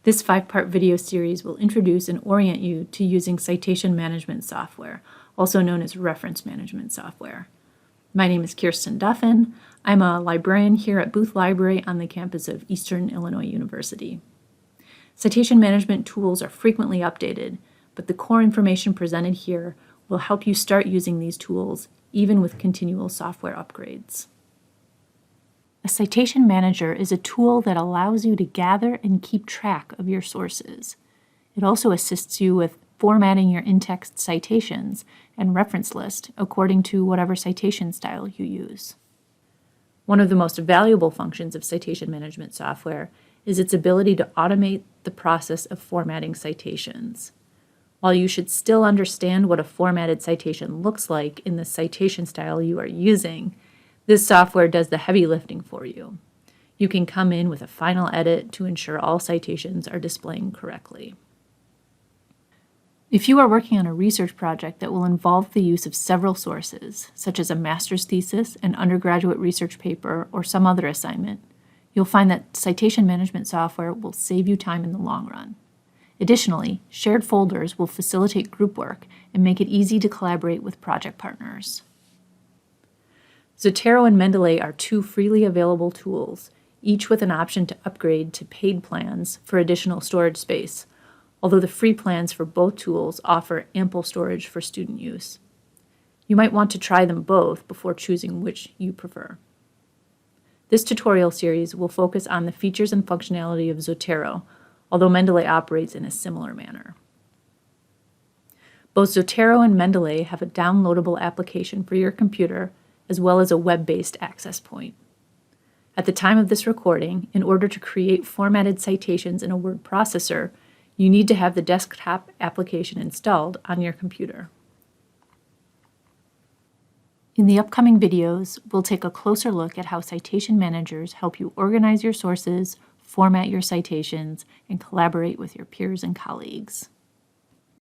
This 5-part video series will introduce and orient you to using citation management software, also known as reference management software. My name is Kirsten Duffin. I'm a librarian here at Booth Library on the campus of Eastern Illinois University. Citation management tools are frequently updated, but the core information presented here will help you start using these tools even with continual software upgrades. A citation manager is a tool that allows you to gather and keep track of your sources. It also assists you with formatting your in-text citations and reference list according to whatever citation style you use. One of the most valuable functions of citation management software is its ability to automate the process of formatting citations. While you should still understand what a formatted citation looks like in the citation style you are using, this software does the heavy lifting for you. You can come in with a final edit to ensure all citations are displaying correctly. If you are working on a research project that will involve the use of several sources, such as a master's thesis, an undergraduate research paper, or some other assignment, you'll find that citation management software will save you time in the long run. Additionally, shared folders will facilitate group work and make it easy to collaborate with project partners. Zotero and Mendeley are two freely available tools, each with an option to upgrade to paid plans for additional storage space, although the free plans for both tools offer ample storage for student use. You might want to try them both before choosing which you prefer. This tutorial series will focus on the features and functionality of Zotero, although Mendeley operates in a similar manner. Both Zotero and Mendeley have a downloadable application for your computer as well as a web-based access point. At the time of this recording, in order to create formatted citations in a word processor, you need to have the desktop application installed on your computer. In the upcoming videos, we'll take a closer look at how citation managers help you organize your sources, format your citations, and collaborate with your peers and colleagues.